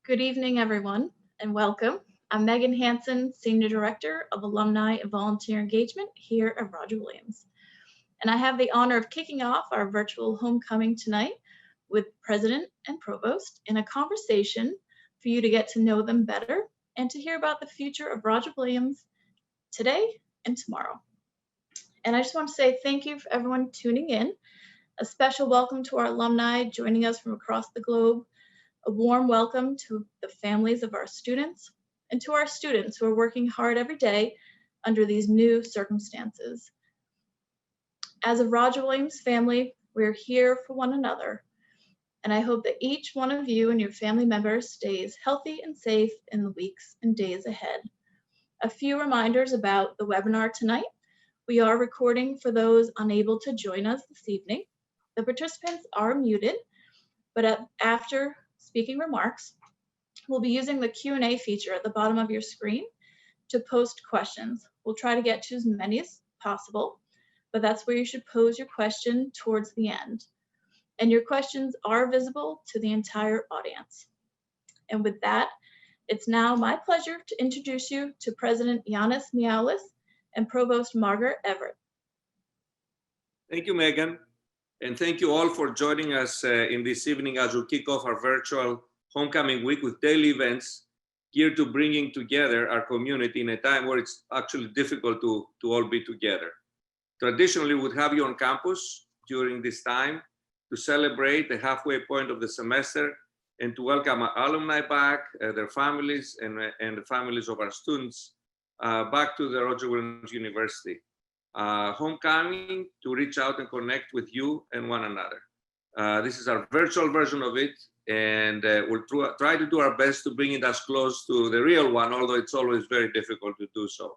Good evening, everyone, and welcome. I'm Megan Hansen, Senior Director of Alumni and Volunteer Engagement here at Roger Williams. And I have the honor of kicking off our virtual homecoming tonight with President and Provost in a conversation for you to get to know them better and to hear about the future of Roger Williams today and tomorrow. And I just want to say thank you for everyone tuning in. A special welcome to our alumni joining us from across the globe. A warm welcome to the families of our students and to our students who are working hard every day under these new circumstances. As a Roger Williams family, we're here for one another, and I hope that each one of you and your family members stays healthy and safe in the weeks and days ahead. A few reminders about the webinar tonight. We are recording for those unable to join us this evening. The participants are muted, but after speaking remarks, we'll be using the Q&A feature at the bottom of your screen to post questions. We'll try to get to as many as possible, but that's where you should pose your question towards the end. And your questions are visible to the entire audience. And with that, it's now my pleasure to introduce you to President Yannis Miaoulis and Provost Margaret Everett. Thank you, Megan. And thank you all for joining us in this evening as we kick off our virtual homecoming week with daily events geared to bringing together our community in a time where it's actually difficult to all be together. Traditionally, we would have you on campus during this time to celebrate the halfway point of the semester and to welcome our alumni back, their families, and the families of our students back to the Roger Williams University. Homecoming to reach out and connect with you and one another. This is our virtual version of it, and we'll try to do our best to bring it as close to the real one, although it's always very difficult to do so.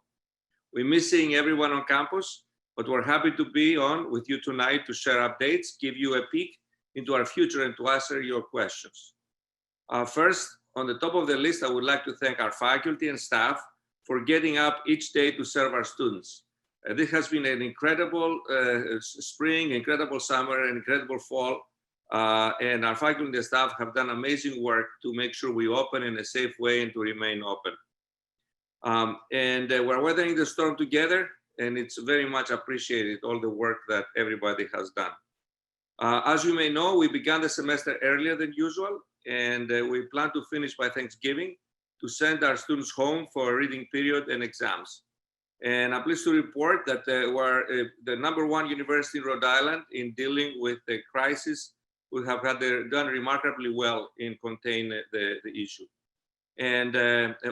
We miss seeing everyone on campus, but we're happy to be on with you tonight to share updates, give you a peek into our future, and to answer your questions. First, on the top of the list, I would like to thank our faculty and staff for getting up each day to serve our students. This has been an incredible spring, incredible summer, and incredible fall. And our faculty and staff have done amazing work to make sure we open in a safe way and to remain open. We're weathering the storm together, and it's very much appreciated, all the work that everybody has done. As you may know, we began the semester earlier than usual, and we plan to finish by Thanksgiving to send our students home for a reading period and exams. And I'm pleased to report that we're the #1 university in Rhode Island in dealing with the crisis. We have done remarkably well in containing the issue. And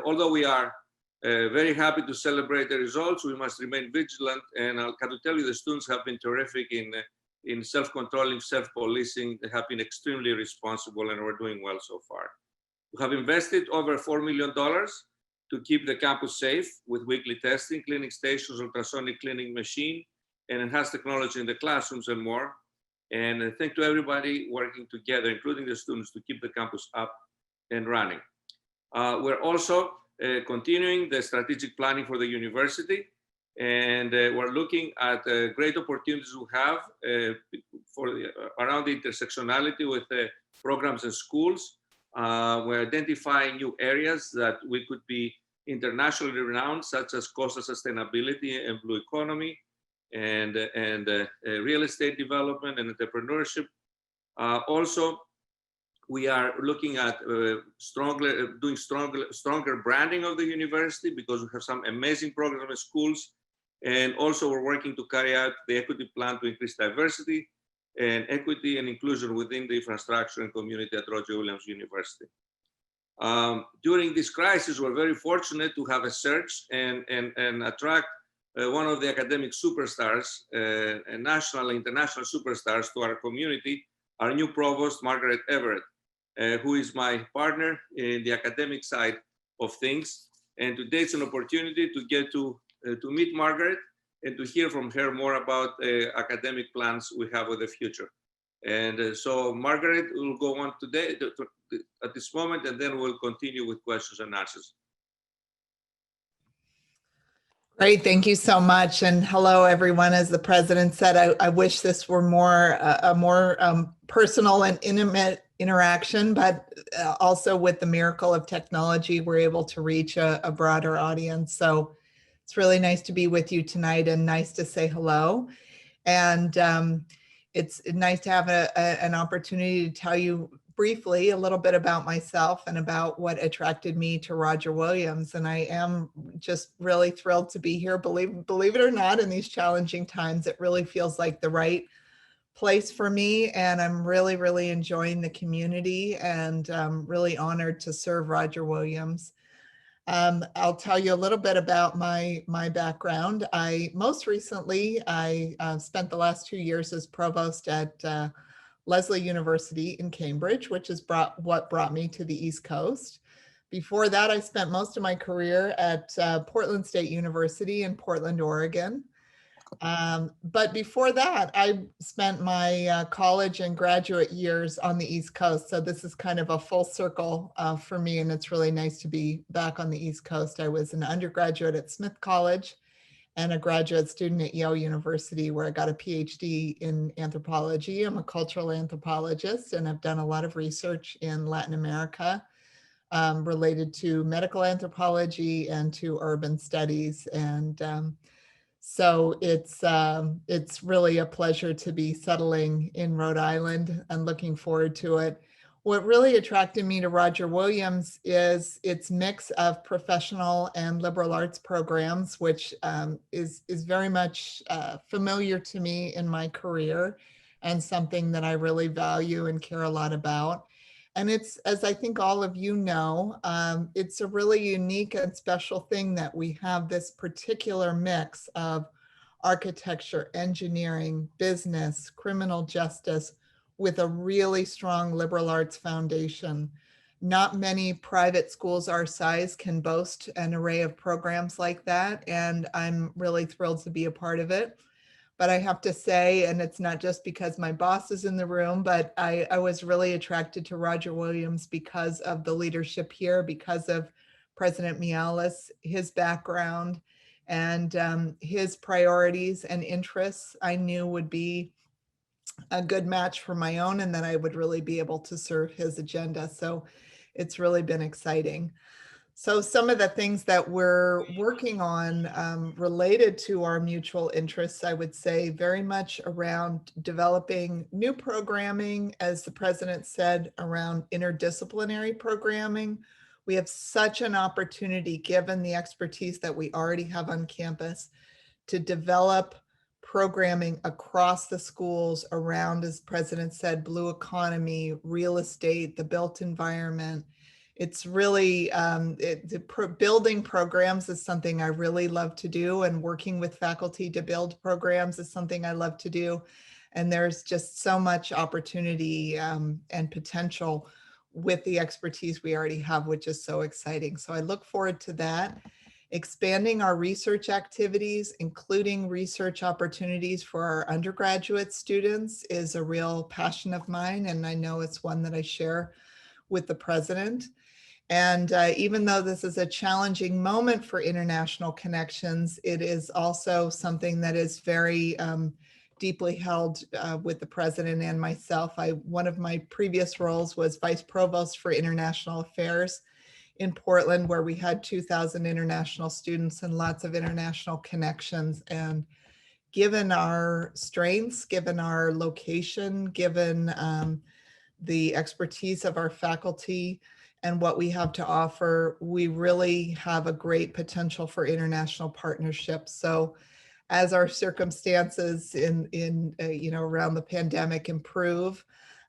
although we are very happy to celebrate the results, we must remain vigilant. And I'll have to tell you, the students have been terrific in self-controlling, self-policing. They have been extremely responsible, and we're doing well so far. We have invested over $4 million to keep the campus safe with weekly testing, cleaning stations, ultrasonic cleaning machine, and enhanced technology in the classrooms and more. And thank to everybody working together, including the students, to keep the campus up and running. We're also continuing the strategic planning for the university, and we're looking at great opportunities we have around the intersectionality with programs and schools. We're identifying new areas that we could be internationally renowned, such as coastal sustainability and blue economy, and real estate development and entrepreneurship. Also, we are looking at doing stronger branding of the university, because we have some amazing programs in schools. And also, we're working to carry out the equity plan to increase diversity and equity and inclusion within the infrastructure and community at Roger Williams University. During this crisis, we're very fortunate to have a search and attract one of the academic superstars, national and international superstars to our community, our new Provost, Margaret Everett, who is my partner in the academic side of things. And today it's an opportunity to get to meet Margaret and to hear from her more about academic plans we have for the future. And so Margaret will go on today at this moment, and then we'll continue with questions and answers. Great, thank you so much. And hello, everyone. As the president said, I wish this were a more personal and intimate interaction, but also with the miracle of technology, we're able to reach a broader audience. So it's really nice to be with you tonight and nice to say hello. And it's nice to have an opportunity to tell you briefly a little bit about myself and about what attracted me to Roger Williams. And I am just really thrilled to be here. Believe it or not, in these challenging times, it really feels like the right place for me. And I'm really, really enjoying the community and really honored to serve Roger Williams. I'll tell you a little bit about my background. Most recently, I spent the last 2 years as provost at Lesley University in Cambridge, which is what brought me to the East Coast. Before that, I spent most of my career at Portland State University in Portland, Oregon. But before that, I spent my college and graduate years on the East Coast. So this is kind of a full circle for me, and it's really nice to be back on the East Coast. I was an undergraduate at Smith College and a graduate student at Yale University, where I got a PhD in anthropology. I'm a cultural anthropologist, and I've done a lot of research in Latin America related to medical anthropology and to urban studies. And so it's really a pleasure to be settling in Rhode Island and looking forward to it. What really attracted me to Roger Williams is its mix of professional and liberal arts programs, which is very much familiar to me in my career and something that I really value and care a lot about. And it's, as I think all of you know, it's a really unique and special thing that we have this particular mix of architecture, engineering, business, criminal justice, with a really strong liberal arts foundation. Not many private schools our size can boast an array of programs like that, and I'm really thrilled to be a part of it. But I have to say, and it's not just because my boss is in the room, but I was really attracted to Roger Williams because of the leadership here, because of President Miaoulis, his background, and his priorities and interests I knew would be a good match for my own, and that I would really be able to serve his agenda. So it's really been exciting. So some of the things that we're working on related to our mutual interests, I would say very much around developing new programming, as the president said, around interdisciplinary programming. We have such an opportunity, given the expertise that we already have on campus, to develop programming across the schools around, as the president said, blue economy, real estate, the built environment. It's really, building programs is something I really love to do, and working with faculty to build programs is something I love to do. And there's just so much opportunity and potential with the expertise we already have, which is so exciting. So I look forward to that. Expanding our research activities, including research opportunities for our undergraduate students, is a real passion of mine, and I know it's one that I share with the president. And even though this is a challenging moment for international connections, it is also something that is very deeply held with the president and myself. One of my previous roles was Vice Provost for International Affairs in Portland, where we had 2,000 international students and lots of international connections. And given our strengths, given our location, given the expertise of our faculty and what we have to offer, we really have a great potential for international partnerships. So as our circumstances in around the pandemic improve,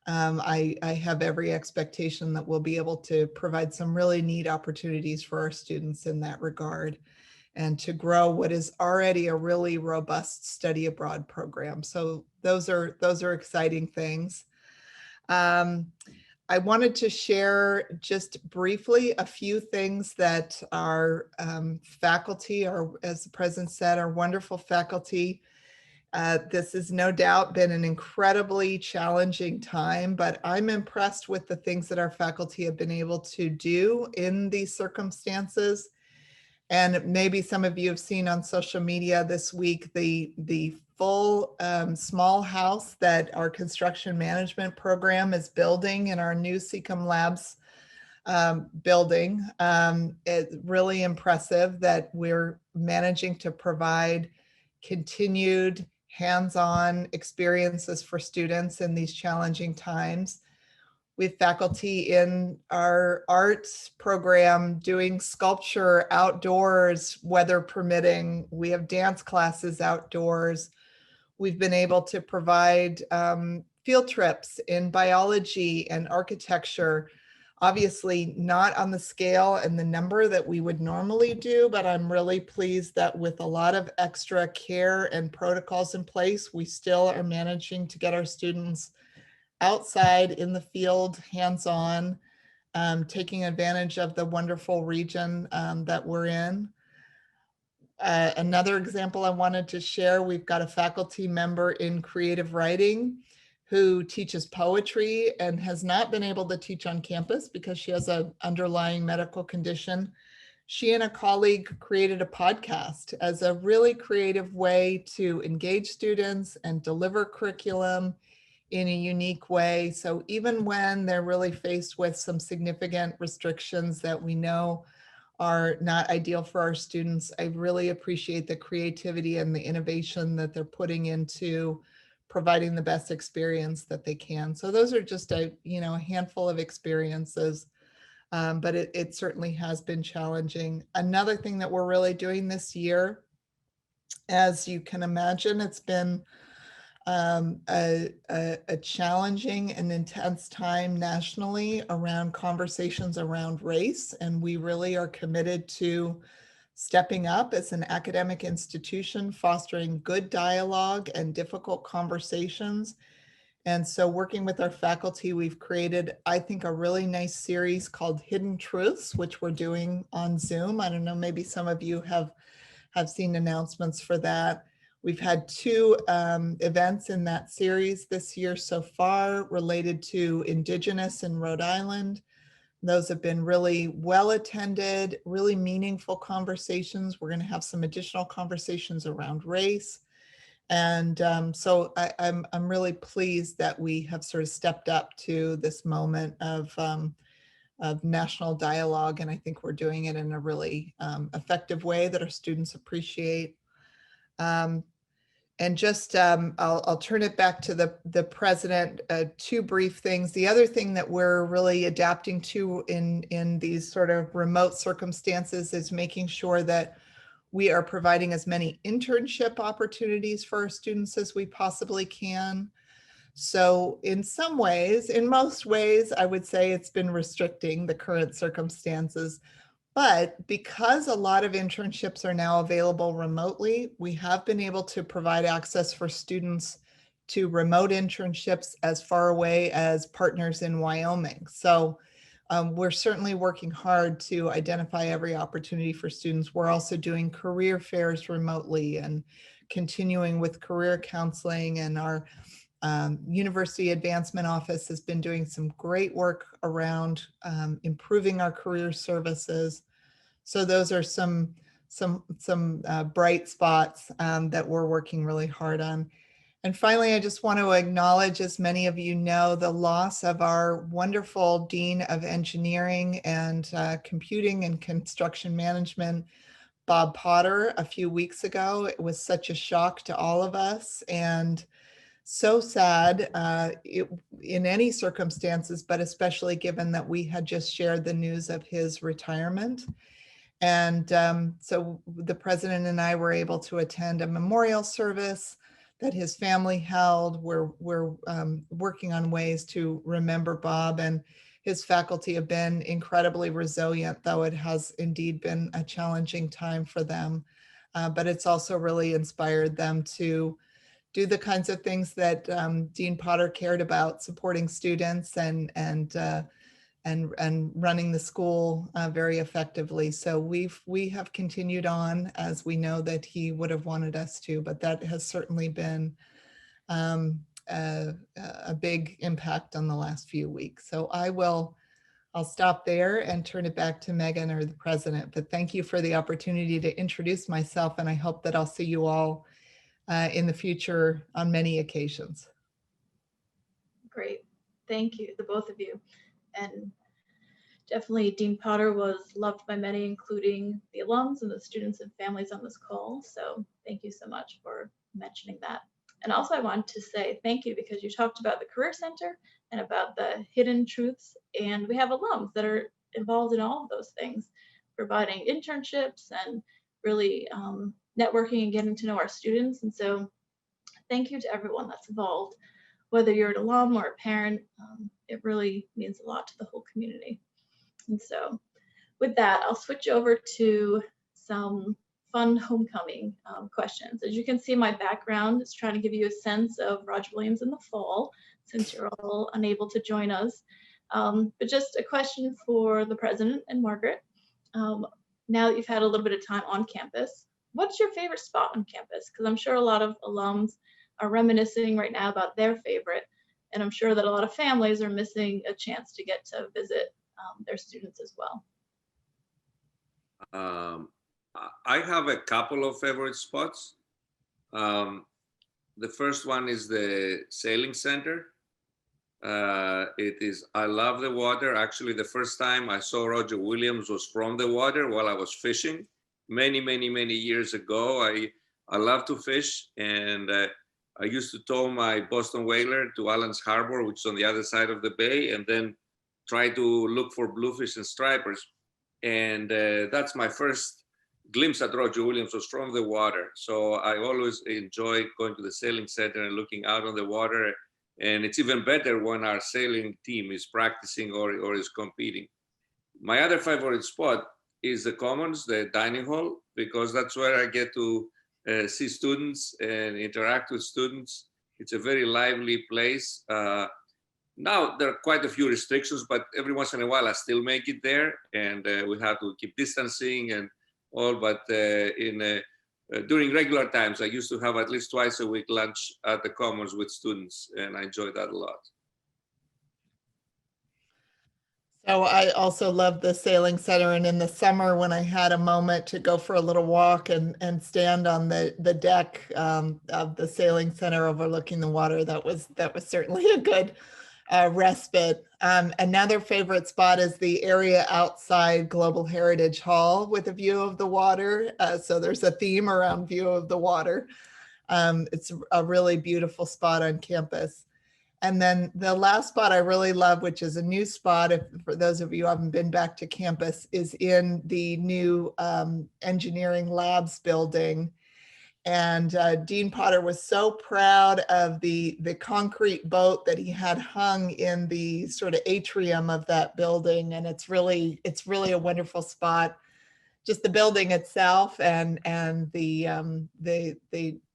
I have every expectation that we'll be able to provide some really neat opportunities for our students in that regard, and to grow what is already a really robust study abroad program. So those are exciting things. I wanted to share just briefly a few things that our faculty, as the president said, our wonderful faculty. This has no doubt been an incredibly challenging time, but I'm impressed with the things that our faculty have been able to do in these circumstances. And maybe some of you have seen on social media this week the full small house that our construction management program is building in our new Seacom Labs building. It's really impressive that we're managing to provide continued hands-on experiences for students in these challenging times. We have faculty in our arts program doing sculpture outdoors, weather permitting. We have dance classes outdoors. We've been able to provide field trips in biology and architecture. Obviously not on the scale and the number that we would normally do, but I'm really pleased that with a lot of extra care and protocols in place, we still are managing to get our students outside in the field, hands-on, taking advantage of the wonderful region that we're in. Another example I wanted to share, we've got a faculty member in creative writing who teaches poetry and has not been able to teach on campus because she has an underlying medical condition. She and a colleague created a podcast as a really creative way to engage students and deliver curriculum in a unique way. So even when they're really faced with some significant restrictions that we know are not ideal for our students, I really appreciate the creativity and the innovation that they're putting into providing the best experience that they can. So those are just a handful of experiences, but it certainly has been challenging. Another thing that we're really doing this year, as you can imagine, it's been a challenging and intense time nationally around conversations around race. And we really are committed to stepping up as an academic institution, fostering good dialogue and difficult conversations. And so working with our faculty, we've created, I think, a really nice series called Hidden Truths, which we're doing on Zoom. I don't know, maybe some of you have seen announcements for that. We've had 2 events in that series this year so far related to Indigenous in Rhode Island. Those have been really well attended, really meaningful conversations. We're going to have some additional conversations around race. And so I'm really pleased that we have sort of stepped up to this moment of national dialogue. And I think we're doing it in a really effective way that our students appreciate. And just, I'll turn it back to the president, 2 brief things. The other thing that we're really adapting to in these sort of remote circumstances is making sure that we are providing as many internship opportunities for our students as we possibly can. So in some ways, in most ways, I would say it's been restricting the current circumstances. But because a lot of internships are now available remotely, we have been able to provide access for students to remote internships as far away as partners in Wyoming. So we're certainly working hard to identify every opportunity for students. We're also doing career fairs remotely and continuing with career counseling, and our University Advancement Office has been doing some great work around improving our career services. So those are some bright spots that we're working really hard on. And finally, I just want to acknowledge, as many of you know, the loss of our wonderful Dean of Engineering and Computing and Construction Management, Bob Potter, a few weeks ago. It was such a shock to all of us, and so sad in any circumstances, but especially given that we had just shared the news of his retirement. And so the president and I were able to attend a memorial service that his family held. We're working on ways to remember Bob, and his faculty have been incredibly resilient, though it has indeed been a challenging time for them. But it's also really inspired them to do the kinds of things that Dean Potter cared about, supporting students and running the school very effectively. So we have continued on as we know that he would have wanted us to, but that has certainly been a big impact on the last few weeks. So I'll stop there and turn it back to Megan or the president, but thank you for the opportunity to introduce myself, and I hope that I'll see you all in the future on many occasions. Great. Thank you, the both of you. And definitely Dean Potter was loved by many, including the alums and the students and families on this call. So thank you so much for mentioning that. And also I wanted to say thank you because you talked about the Career Center and about the hidden truths. And we have alums that are involved in all of those things, providing internships and really networking and getting to know our students. And so thank you to everyone that's involved, whether you're an alum or a parent. It really means a lot to the whole community. And so with that, I'll switch over to some fun homecoming questions. As you can see, my background is trying to give you a sense of Roger Williams in the fall, since you're all unable to join us. But just a question for the president and Margaret. Now that you've had a little bit of time on campus, what's your favorite spot on campus? Because I'm sure a lot of alums are reminiscing right now about their favorite, and I'm sure that a lot of families are missing a chance to get to visit their students as well. I have a couple of favorite spots. The first one is the sailing center. I love the water. Actually, the first time I saw Roger Williams was from the water while I was fishing many years ago. I love to fish, and I used to tow my Boston whaler to Allen's Harbor, which is on the other side of the bay, and then try to look for bluefish and stripers. And that's my first glimpse at Roger Williams, was from the water. So I always enjoy going to the sailing center and looking out on the water. And it's even better when our sailing team is practicing or is competing. My other favorite spot is the Commons, the dining hall, because that's where I get to see students and interact with students. It's a very lively place. Now there are quite a few restrictions, but every once in a while I still make it there, and we have to keep distancing and all. But during regular times, I used to have at least twice a week lunch at the Commons with students, and I enjoy that a lot. So I also love the sailing center, and in the summer when I had a moment to go for a little walk and stand on the deck of the sailing center overlooking the water, that was certainly a good respite. Another favorite spot is the area outside Global Heritage Hall with a view of the water. So there's a theme around view of the water. It's a really beautiful spot on campus. And then the last spot I really love, which is a new spot, for those of you who haven't been back to campus, is in the new engineering labs building. And Dean Potter was so proud of the concrete boat that he had hung in the sort of atrium of that building. And it's really a wonderful spot. Just the building itself and the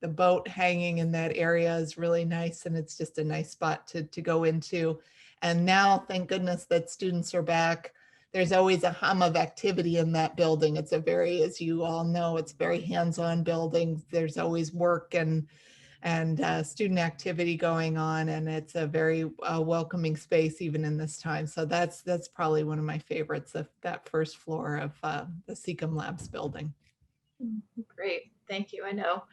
boat hanging in that area is really nice, and it's just a nice spot to go into. And now, thank goodness that students are back. There's always a hum of activity in that building. It's a very, as you all know, it's very hands-on building. There's always work and student activity going on, and it's a very welcoming space even in this time. So that's probably one of my favorites, of that first floor of the Seacom Labs building. Great, thank you. I know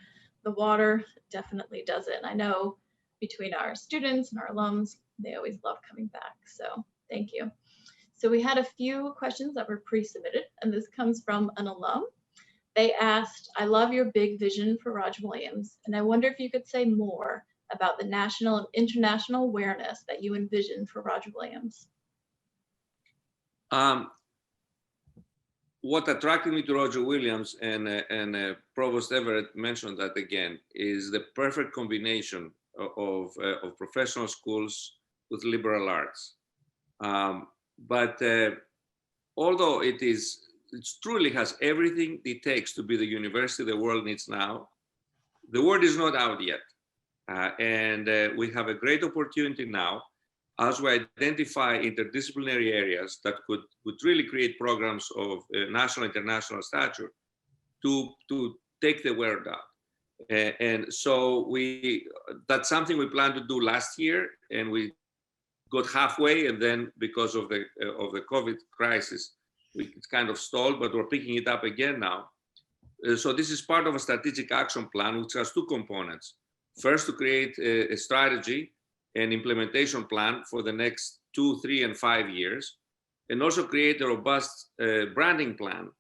the water definitely does it. And I know between our students and our alums, they always love coming back. So thank you. So we had a few questions that were pre-submitted, and this comes from an alum. They asked, I love your big vision for Roger Williams, and I wonder if you could say more about the national and international awareness that you envision for Roger Williams. What attracted me to Roger Williams, and Provost Everett mentioned that again, is the perfect combination of professional schools with liberal arts. But although it truly has everything it takes to be the university the world needs now, the word is not out yet. And we have a great opportunity now as we identify interdisciplinary areas that could really create programs of national, international stature to take the word out. And so that's something we planned to do last year, and we got halfway, and then because of the COVID crisis, it's kind of stalled, but we're picking it up again now. So this is part of a strategic action plan, which has two components. First, to create a strategy and implementation plan for the next 2, 3, and 5 years, and also create a robust branding plan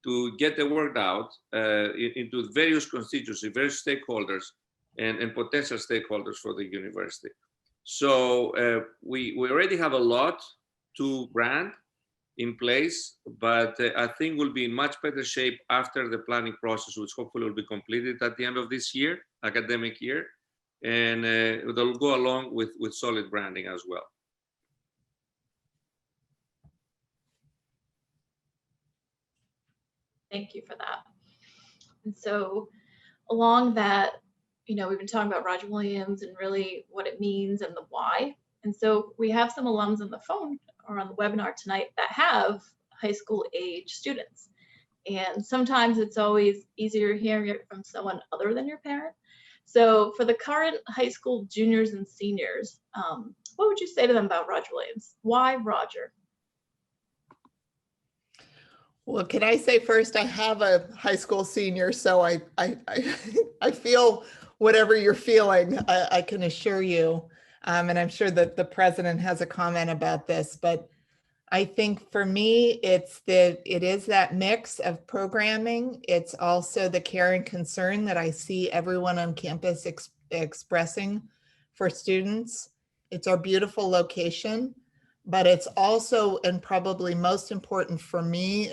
to get the word out into various constituencies, various stakeholders, and potential stakeholders for the university. So we already have a lot to brand in place, but I think we'll be in much better shape after the planning process, which hopefully will be completed at the end of this year, academic year, and it'll go along with solid branding as well. Thank you for that. And so along that, you know, we've been talking about Roger Williams and really what it means and the why. And so we have some alums on the phone or on the webinar tonight that have high school age students. And sometimes it's always easier hearing it from someone other than your parent. So for the current high school juniors and seniors, what would you say to them about Roger Williams? Why Roger? Well, can I say first, I have a high school senior, so I feel whatever you're feeling, I can assure you. And I'm sure that the president has a comment about this, but I think for me, it is that mix of programming. It's also the care and concern that I see everyone on campus expressing for students. It's our beautiful location, but it's also, and probably most important for me,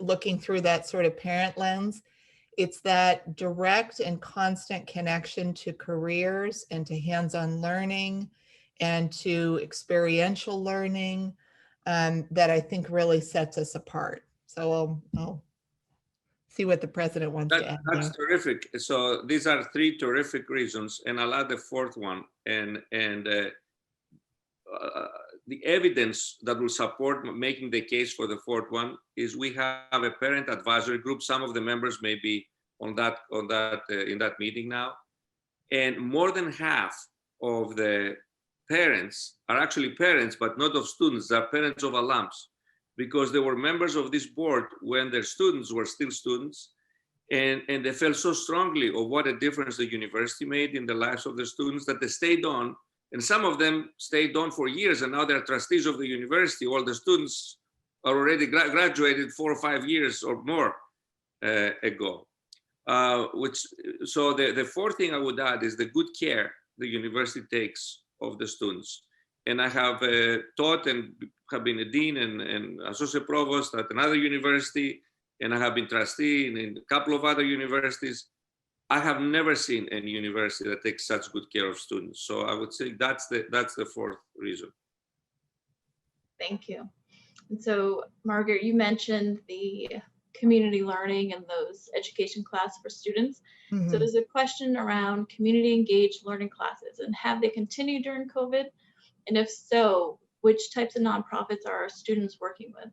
looking through that sort of parent lens, it's that direct and constant connection to careers and to hands-on learning and to experiential learning that I think really sets us apart. So I'll see what the president wants to add. That's terrific. So these are 3 terrific reasons, and I'll add the 4th one. And the evidence that will support making the case for the 4th one is we have a parent advisory group. Some of the members may be in that meeting now, and more than half of the parents are actually parents, but not of students. They're parents of alums, because they were members of this board when their students were still students, and they felt so strongly of what a difference the university made in the lives of the students that they stayed on. And some of them stayed on for years, and now they're trustees of the university. All the students are already graduated 4 or 5 years or more ago. So the 4th thing I would add is the good care the university takes of the students. And I have taught and have been a dean and associate provost at another university, and I have been trustee in a couple of other universities. I have never seen any university that takes such good care of students. So I would say that's the 4th reason. Thank you. And so, Margaret, you mentioned the community learning and those education classes for students. Mm-hmm. So there's a question around community engaged learning classes, and have they continued during COVID? And if so, which types of nonprofits are our students working with?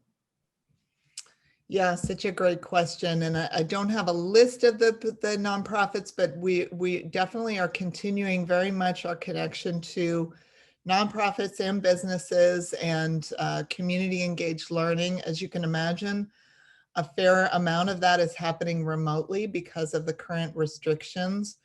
Yeah, such a great question. And I don't have a list of the nonprofits, but we definitely are continuing very much our connection to nonprofits and businesses and community engaged learning. As you can imagine, a fair amount of that is happening remotely because of the current restrictions.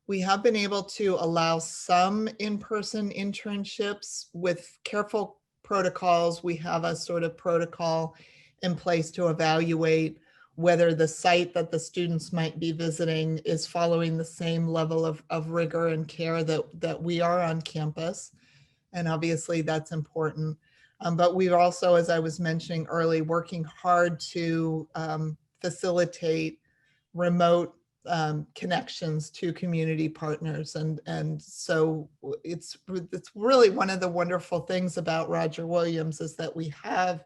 We have been able to allow some in-person internships with careful protocols. We have a sort of protocol in place to evaluate whether the site that the students might be visiting is following the same level of rigor and care that we are on campus. And obviously that's important. But we're also, as I was mentioning earlier, working hard to facilitate remote connections to community partners. And so it's really one of the wonderful things about Roger Williams is that we have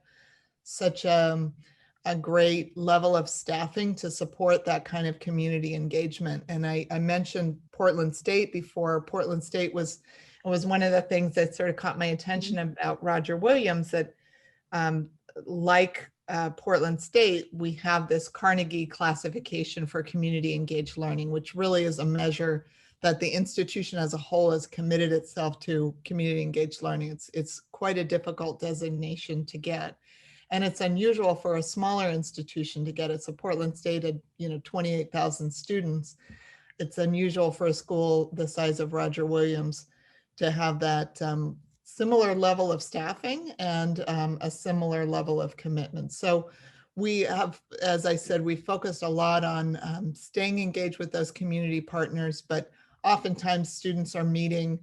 such a great level of staffing to support that kind of community engagement. And I mentioned Portland State before. Portland State was one of the things that sort of caught my attention about Roger Williams, that like Portland State, we have this Carnegie classification for community engaged learning, which really is a measure that the institution as a whole has committed itself to community engaged learning. It's quite a difficult designation to get. And it's unusual for a smaller institution to get it. So Portland State had, 28,000 students. It's unusual for a school the size of Roger Williams to have that similar level of staffing and a similar level of commitment. So we have, as I said, we focused a lot on staying engaged with those community partners, but oftentimes students are meeting,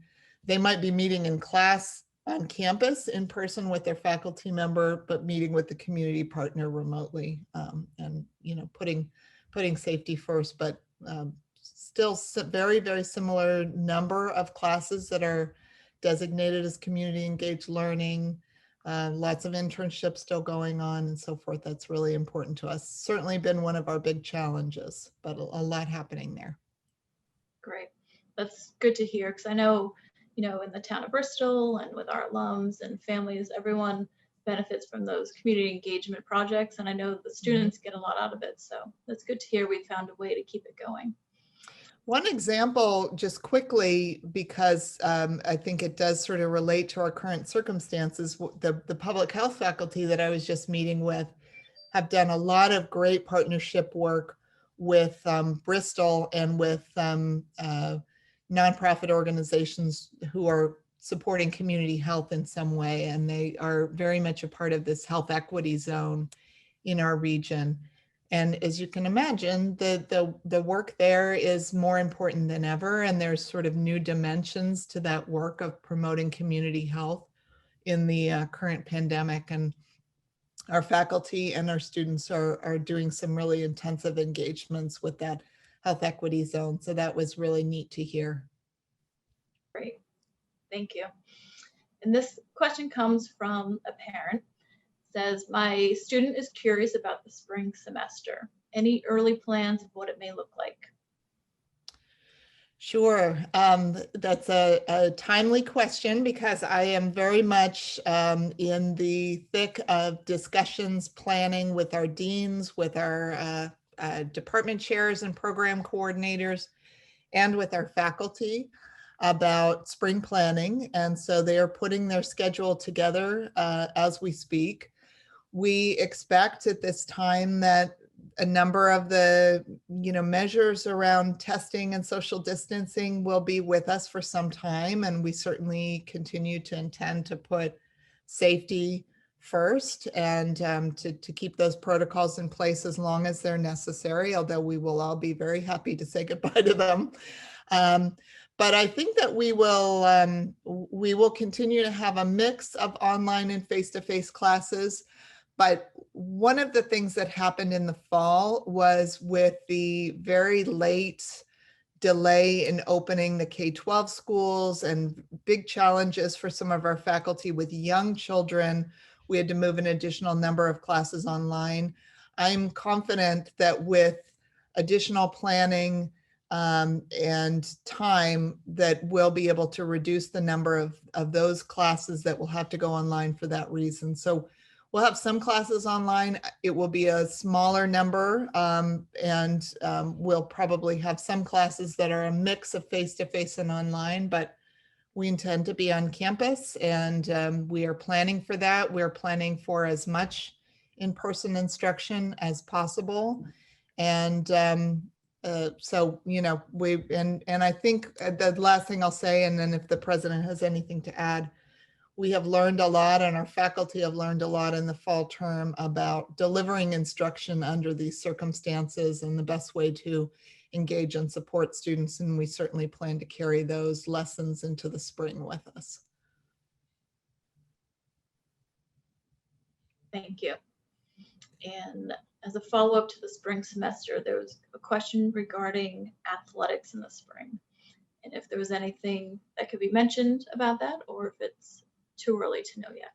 they might be meeting in class on campus in person with their faculty member, but meeting with the community partner remotely, and putting safety first, but still very, very similar number of classes that are designated as community engaged learning, lots of internships still going on and so forth. That's really important to us. Certainly been one of our big challenges, but a lot happening there. Great. That's good to hear, because I know, in the town of Bristol and with our alums and families, everyone benefits from those community engagement projects. And I know the students get a lot out of it. So that's good to hear we found a way to keep it going. One example, just quickly, because I think it does sort of relate to our current circumstances, the public health faculty that I was just meeting with have done a lot of great partnership work with Bristol and with nonprofit organizations who are supporting community health in some way. And they are very much a part of this health equity zone in our region. And as you can imagine, the work there is more important than ever. And there's sort of new dimensions to that work of promoting community health in the current pandemic. And our faculty and our students are doing some really intensive engagements with that health equity zone. So that was really neat to hear. Great, thank you. And this question comes from a parent. Says, my student is curious about the spring semester. Any early plans of what it may look like? Sure. That's a timely question, because I am very much in the thick of discussions, planning with our deans, with our department chairs and program coordinators, and with our faculty about spring planning. And so they are putting their schedule together as we speak. We expect at this time that a number of the measures around testing and social distancing will be with us for some time, and we certainly continue to intend to put safety first and to keep those protocols in place as long as they're necessary, although we will all be very happy to say goodbye to them. But I think that we will continue to have a mix of online and face-to-face classes. But one of the things that happened in the fall was, with the very late delay in opening the K-12 schools and big challenges for some of our faculty with young children, we had to move an additional number of classes online. I'm confident that with additional planning and time, that we'll be able to reduce the number of those classes that will have to go online for that reason. So we'll have some classes online. It will be a smaller number, and we'll probably have some classes that are a mix of face-to-face and online, but we intend to be on campus, and we are planning for that. We're planning for as much in-person instruction as possible. And so, I think the last thing I'll say, and then if the president has anything to add, we have learned a lot, and our faculty have learned a lot in the fall term about delivering instruction under these circumstances and the best way to engage and support students. And we certainly plan to carry those lessons into the spring with us. Thank you. And as a follow-up to the spring semester, there was a question regarding athletics in the spring, and if there was anything that could be mentioned about that, or if it's too early to know yet.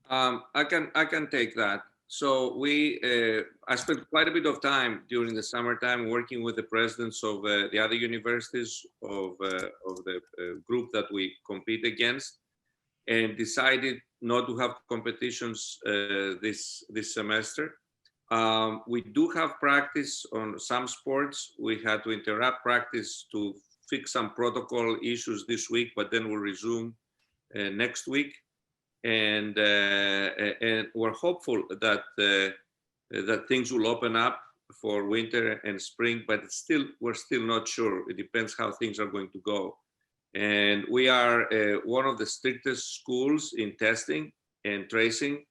I can take that. So I spent quite a bit of time during the summertime working with the presidents of the other universities of the group that we compete against, and decided not to have competitions this semester. We do have practice on some sports. We had to interrupt practice to fix some protocol issues this week, but then we'll resume next week. and we're hopeful that that things will open up for winter and spring, but we're still not sure. It depends how things are going to go. And we are one of the strictest schools in testing and tracing,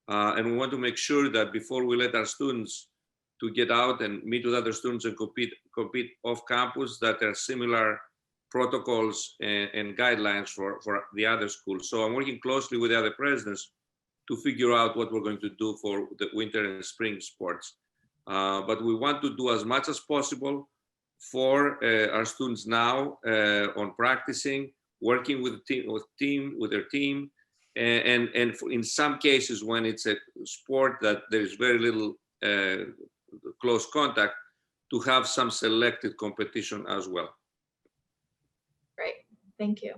and we want to make sure that before we let our students to get out and meet with other students and compete off campus, that there are similar protocols and guidelines for the other schools. So I'm working closely with the other presidents to figure out what we're going to do for the winter and spring sports. But we want to do as much as possible for our students now on practicing, working with their team, and in some cases when it's a sport that there is very little close contact, to have some selected competition as well. Great, thank you.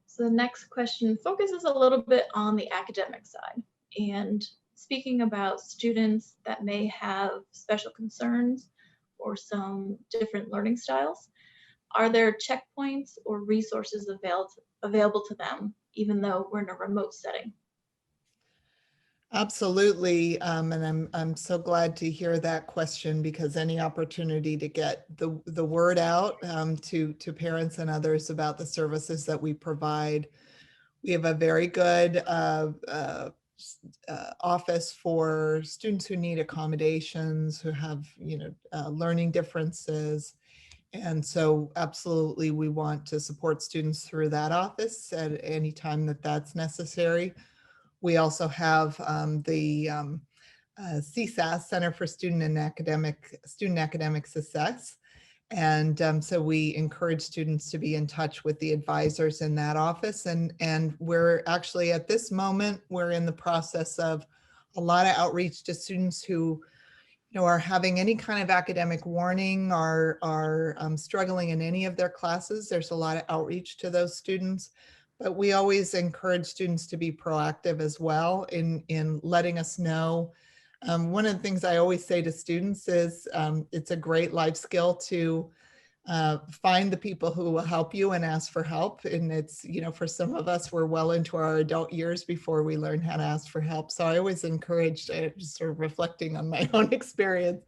So the next question focuses a little bit on the academic side, and speaking about students that may have special concerns or some different learning styles. Are there checkpoints or resources available to them, even though we're in a remote setting? Absolutely, and I'm so glad to hear that question, because any opportunity to get the word out to parents and others about the services that we provide. We have a very good office for students who need accommodations, who have learning differences. And so absolutely, we want to support students through that office at any time that that's necessary. We also have the CSAS, Center for Student Academic Success. And so we encourage students to be in touch with the advisors in that office. And we're actually at this moment, we're in the process of a lot of outreach to students who are having any kind of academic warning, are struggling in any of their classes. There's a lot of outreach to those students, but we always encourage students to be proactive as well in letting us know. One of the things I always say to students is it's a great life skill to find the people who will help you and ask for help. And it's, for some of us, we're well into our adult years before we learn how to ask for help. So I always encourage, just sort of reflecting on my own experience.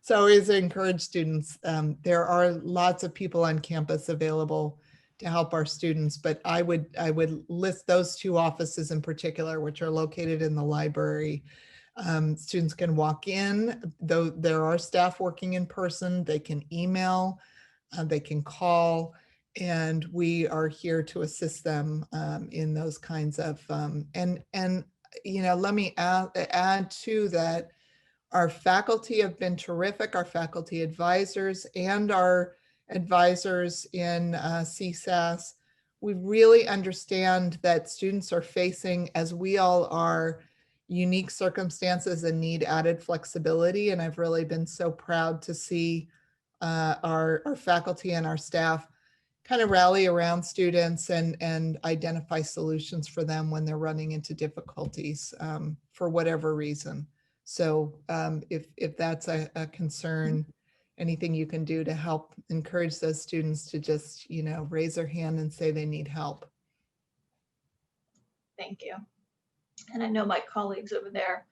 So I always encourage students, there are lots of people on campus available to help our students, but I would list those two offices in particular, which are located in the library. Students can walk in, though there are staff working in person, they can email, they can call, and we are here to assist them in those kinds of, and let me add to that, our faculty have been terrific, our faculty advisors and our advisors in CSAS. We really understand that students are facing, as we all are, unique circumstances and need added flexibility. And I've really been so proud to see our faculty and our staff kind of rally around students and identify solutions for them when they're running into difficulties for whatever reason. So if that's a concern, anything you can do to help encourage those students to just, raise their hand and say they need help. Thank you. And I know my colleagues over there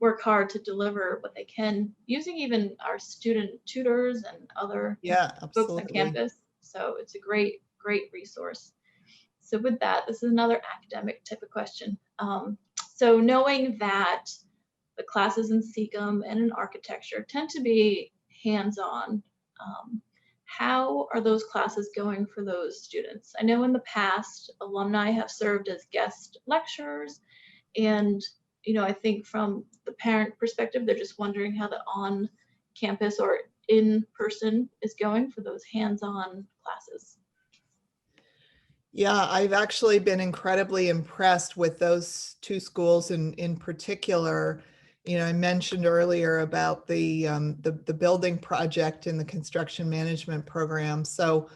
work hard to deliver what they can, using even our student tutors and other folks on campus. So it's a great resource. So with that, this is another academic type of question. So knowing that the classes in CECOM and in architecture tend to be hands-on, how are those classes going for those students? I know in the past, alumni have served as guest lecturers, and I think from the parent perspective, they're just wondering how the on-campus or in-person is going for those hands-on classes. Yeah, I've actually been incredibly impressed with those two schools in particular. I mentioned earlier about the building project in the construction management program. So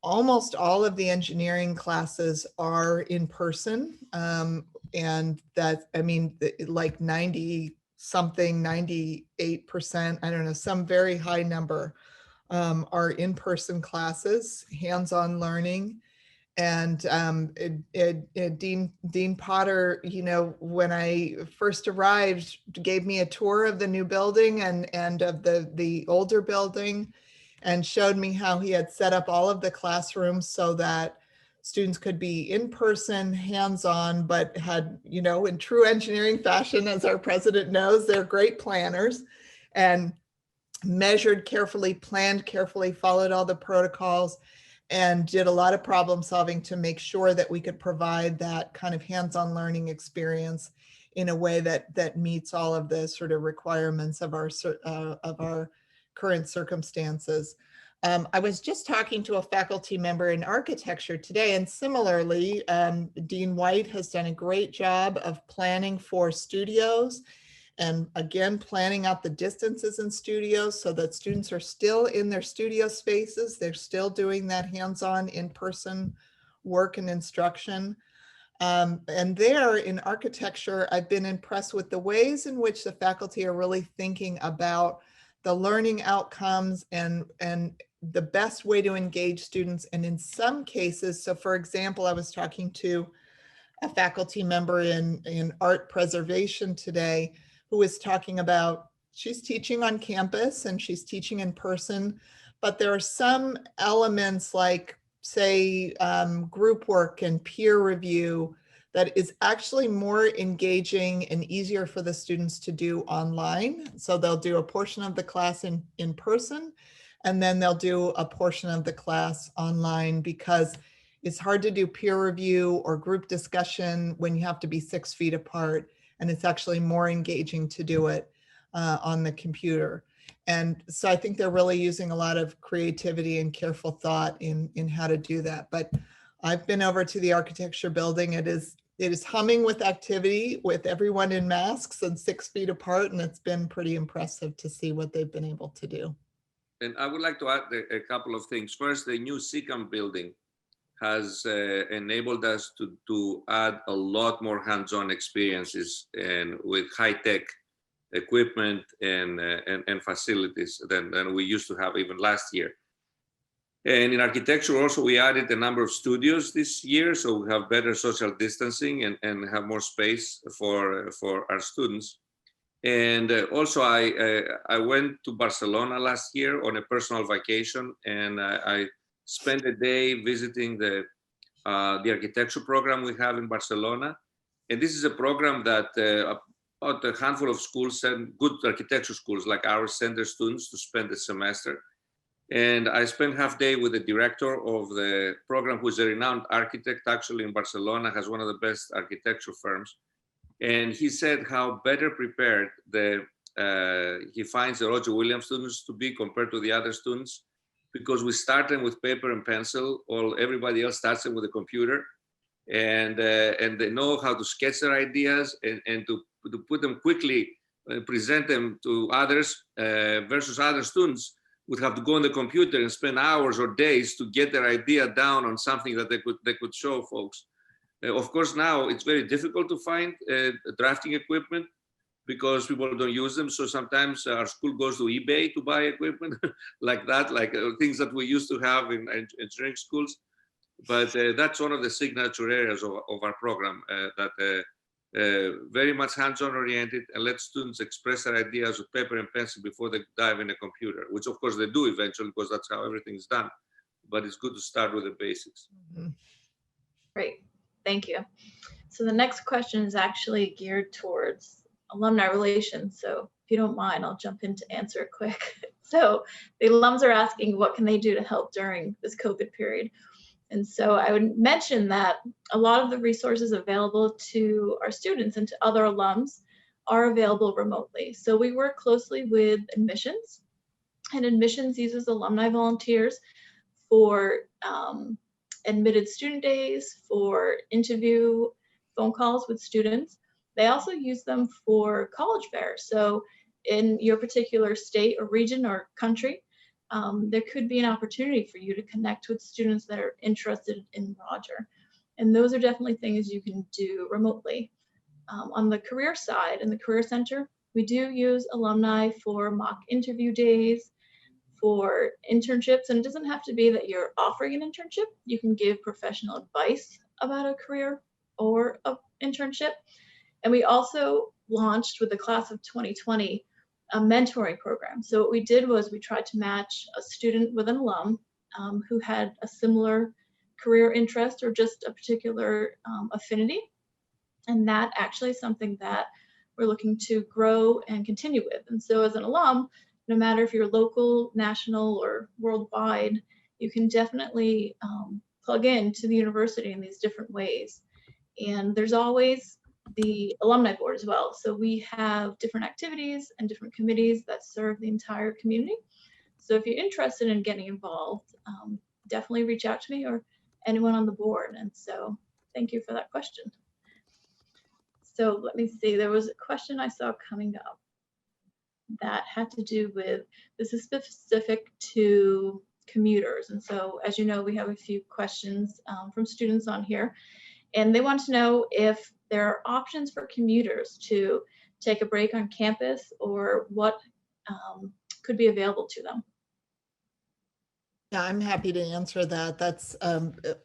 almost all of the engineering classes are in person. And that, like 90 something, 98%, I don't know, some very high number are in-person classes, hands-on learning. And Dean Potter, when I first arrived, gave me a tour of the new building and of the older building, and showed me how he had set up all of the classrooms so that students could be in person, hands-on, but had, in true engineering fashion, as our president knows, they're great planners, and measured carefully, planned carefully, followed all the protocols, and did a lot of problem solving to make sure that we could provide that kind of hands-on learning experience in a way that meets all of the sort of requirements of our current circumstances. I was just talking to a faculty member in architecture today, and similarly, Dean White has done a great job of planning for studios, and again, planning out the distances in studios so that students are still in their studio spaces. They're still doing that hands-on in-person work and instruction. And there in architecture, I've been impressed with the ways in which the faculty are really thinking about the learning outcomes and the best way to engage students. And in some cases, so for example, I was talking to a faculty member in art preservation today, who was talking about, she's teaching on campus and she's teaching in person, but there are some elements like, say, group work and peer review that is actually more engaging and easier for the students to do online. So they'll do a portion of the class in person, and then they'll do a portion of the class online, because it's hard to do peer review or group discussion when you have to be 6 feet apart. And it's actually more engaging to do it on the computer. And so I think they're really using a lot of creativity and careful thought in how to do that. But I've been over to the architecture building. It is humming with activity, with everyone in masks and 6 feet apart. And it's been pretty impressive to see what they've been able to do. And I would like to add a couple of things. First, the new SECAM building has enabled us to add a lot more hands-on experiences and with high-tech equipment and facilities than we used to have even last year. And in architecture also, we added a number of studios this year, so we have better social distancing and have more space for our students. And also I went to Barcelona last year on a personal vacation, and I spent a day visiting the architecture program we have in Barcelona. And this is a program that about a handful of schools, send good architecture schools like ours, send their students to spend the semester. And I spent half day with the director of the program, who's a renowned architect actually in Barcelona, has one of the best architecture firms. And he said how better prepared he finds the Roger Williams students to be compared to the other students, because we start them with paper and pencil, while everybody else starts them with a computer, and they know how to sketch their ideas and to put them quickly, present them to others, versus other students would have to go on the computer and spend hours or days to get their idea down on something that they could show folks. Of course, now it's very difficult to find drafting equipment because people don't use them. So sometimes our school goes to eBay to buy equipment like that, like things that we used to have in engineering schools. But that's one of the signature areas of our program, that very much hands-on oriented, and let students express their ideas with paper and pencil before they dive in a computer, which of course they do eventually, because that's how everything's done. But it's good to start with the basics. Mm-hmm. Great, thank you. So the next question is actually geared towards alumni relations. So if you don't mind, I'll jump in to answer it quick. So the alums are asking, what can they do to help during this COVID period? And so I would mention that a lot of the resources available to our students and to other alums are available remotely. So we work closely with admissions, and admissions uses alumni volunteers for admitted student days, for interview phone calls with students. They also use them for college fairs. So in your particular state or region or country, there could be an opportunity for you to connect with students that are interested in Roger. And those are definitely things you can do remotely. On the career side, in the Career Center, we do use alumni for mock interview days, for internships. And it doesn't have to be that you're offering an internship. You can give professional advice about a career or an internship. And we also launched with the class of 2020 a mentoring program. So what we did was we tried to match a student with an alum who had a similar career interest or just a particular affinity. And that actually is something that we're looking to grow and continue with. And so as an alum, no matter if you're local, national, or worldwide, you can definitely plug in to the university in these different ways. And there's always the alumni board as well. So we have different activities and different committees that serve the entire community. So if you're interested in getting involved, definitely reach out to me or anyone on the board. And so thank you for that question. So let me see, there was a question I saw coming up that had to do with, this is specific to commuters. And so as you know, we have a few questions from students on here, and they want to know if there are options for commuters to take a break on campus or what could be available to them. Yeah, I'm happy to answer that. That's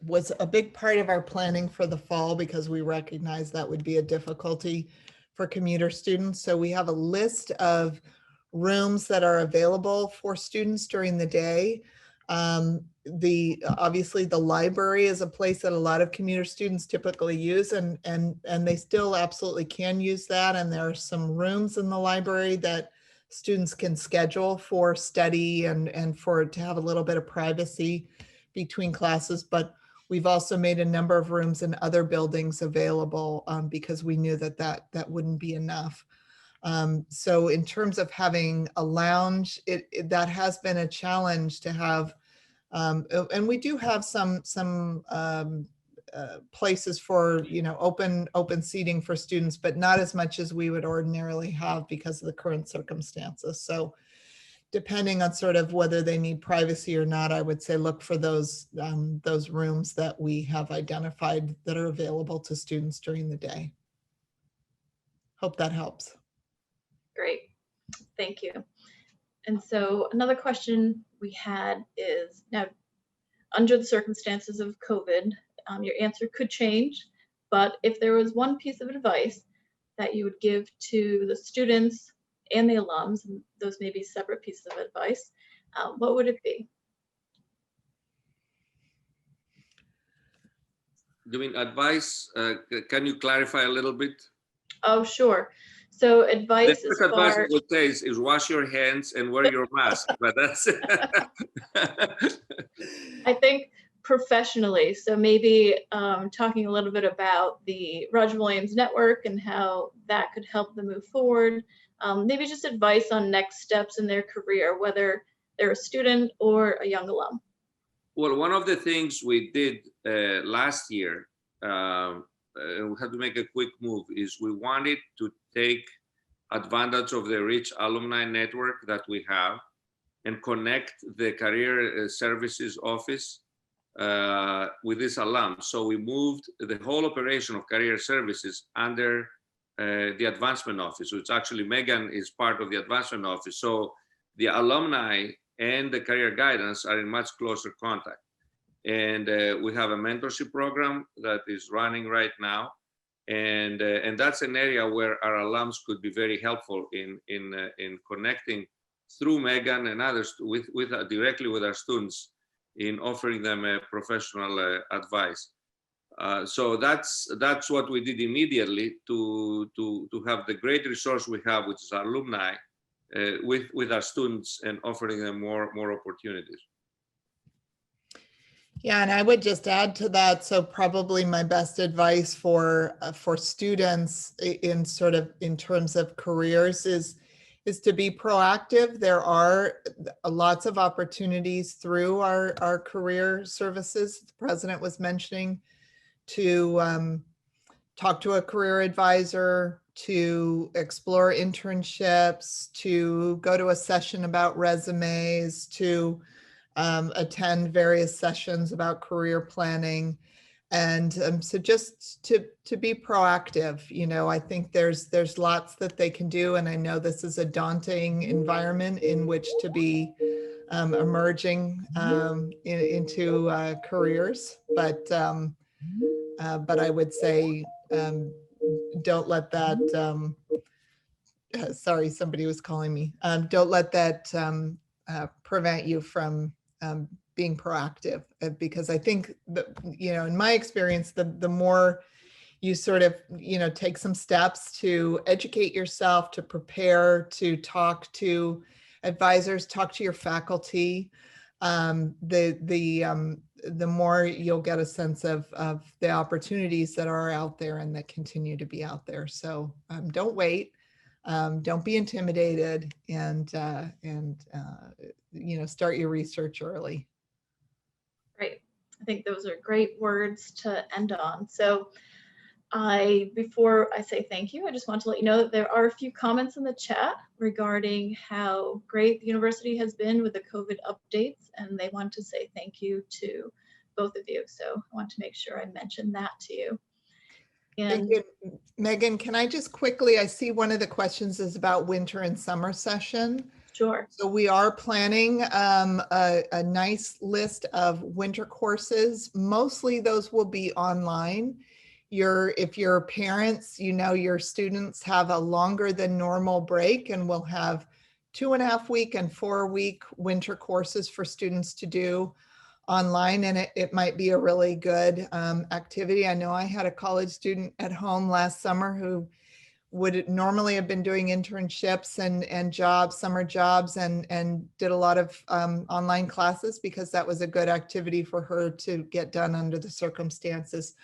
was a big part of our planning for the fall because we recognize that would be a difficulty for commuter students. So we have a list of rooms that are available for students during the day. Obviously the library is a place that a lot of commuter students typically use, and they still absolutely can use that. And there are some rooms in the library that students can schedule for study and for to have a little bit of privacy between classes. But we've also made a number of rooms in other buildings available because we knew that wouldn't be enough. So in terms of having a lounge, that has been a challenge to have. And we do have some places for, open seating for students, but not as much as we would ordinarily have because of the current circumstances. So depending on sort of whether they need privacy or not, I would say look for those rooms that we have identified that are available to students during the day. Hope that helps. Great, thank you. And so another question we had is, now under the circumstances of COVID, your answer could change, but if there was one piece of advice that you would give to the students and the alums, and those may be separate pieces of advice, what would it be? Do you mean advice? Can you clarify a little bit? Oh, sure. So advice the first advice I would say is wash your hands and wear your mask, but that's I think professionally. So maybe talking a little bit about the Roger Williams Network and how that could help them move forward. Maybe just advice on next steps in their career, whether they're a student or a young alum. Well, one of the things we did last year, we had to make a quick move, is we wanted to take advantage of the rich alumni network that we have and connect the career services office with this alum. So we moved the whole operation of career services under the advancement office, which actually Megan is part of the advancement office. So the alumni and the career guidance are in much closer contact. And we have a mentorship program that is running right now. And that's an area where our alums could be very helpful in connecting through Megan and others directly with our students in offering them a professional advice. So that's what we did immediately to have the great resource we have, which is our alumni, with our students and offering them more opportunities. Yeah, and I would just add to that. So probably my best advice for students in terms of careers is to be proactive. There are lots of opportunities through our career services. The president was mentioning to talk to a career advisor, to explore internships, to go to a session about resumes, to attend various sessions about career planning. And so just to be proactive, I think there's lots that they can do. And I know this is a daunting environment in which to be emerging into careers, but I would say don't let that, sorry, somebody was calling me. Don't let that prevent you from being proactive, because I think that, in my experience, the more you sort of, take some steps to educate yourself, to prepare, to talk to advisors, talk to your faculty, the more you'll get a sense of the opportunities that are out there and that continue to be out there. So don't wait. Don't be intimidated, and start your research early. Great. I think those are great words to end on. So before I say thank you, I just want to let you know that there are a few comments in the chat regarding how great the university has been with the COVID updates, and they want to say thank you to both of you. So I want to make sure I mention that to you. And thank you. Megan, can I just quickly, I see one of the questions is about winter and summer session. Sure. So we are planning a nice list of winter courses. Mostly those will be online. If you're parents, your students have a longer than normal break, and we'll have 2.5-week and 4-week winter courses for students to do online, and it might be a really good activity. I know I had a college student at home last summer who would normally have been doing internships and jobs, summer jobs, and did a lot of online classes because that was a good activity for her to get done under the circumstances.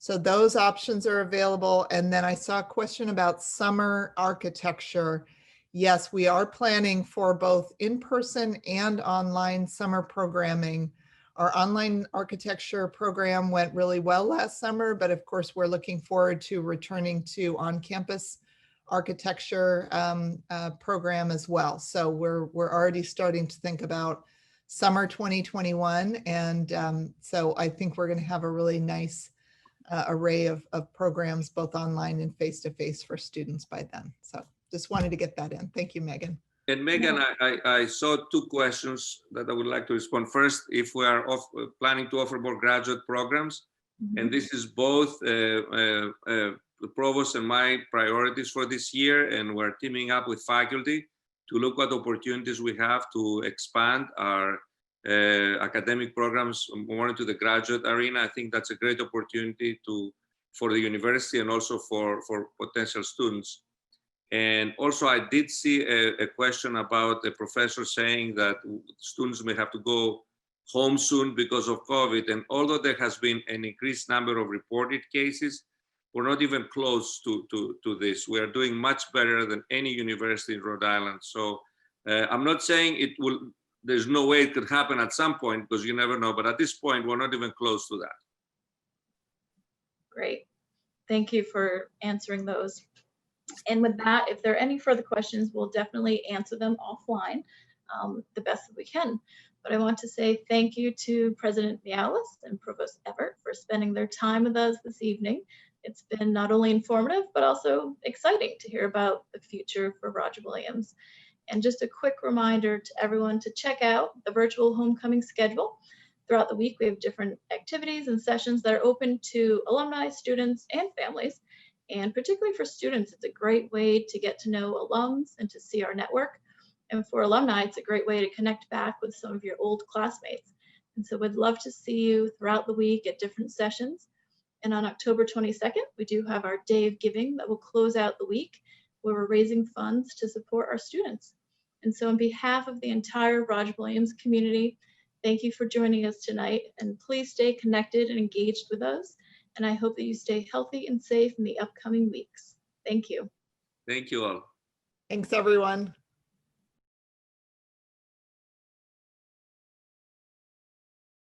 So those options are available. And then I saw a question about summer architecture. Yes, we are planning for both in-person and online summer programming. Our online architecture program went really well last summer, but of course we're looking forward to returning to on-campus architecture program as well. So we're already starting to think about summer 2021. And so I think we're going to have a really nice array of programs, both online and face-to-face for students by then. So just wanted to get that in. Thank you, Megan. And Megan, I saw two questions that I would like to respond. First, if we are planning to offer more graduate programs, and this is both the Provost and my priorities for this year, and we're teaming up with faculty to look at opportunities we have to expand our academic programs more into the graduate arena. I think that's a great opportunity for the university and also for potential students. And also I did see a question about a professor saying that students may have to go home soon because of COVID. And although there has been an increased number of reported cases, we're not even close to this. We are doing much better than any university in Rhode Island. So I'm not saying there's no way it could happen at some point, because you never know. But at this point, we're not even close to that. Great. Thank you for answering those. And with that, if there are any further questions, we'll definitely answer them offline the best that we can. But I want to say thank you to President Miaoulis and Provost Everett for spending their time with us this evening. It's been not only informative, but also exciting to hear about the future for Roger Williams. And just a quick reminder to everyone to check out the virtual homecoming schedule. Throughout the week, we have different activities and sessions that are open to alumni, students, and families. And particularly for students, it's a great way to get to know alums and to see our network. And for alumni, it's a great way to connect back with some of your old classmates. And so we'd love to see you throughout the week at different sessions. And on October 22nd, we do have our Day of Giving that will close out the week, where we're raising funds to support our students. And so on behalf of the entire Roger Williams community, thank you for joining us tonight, and please stay connected and engaged with us. And I hope that you stay healthy and safe in the upcoming weeks. Thank you. Thank you all. Thanks, everyone.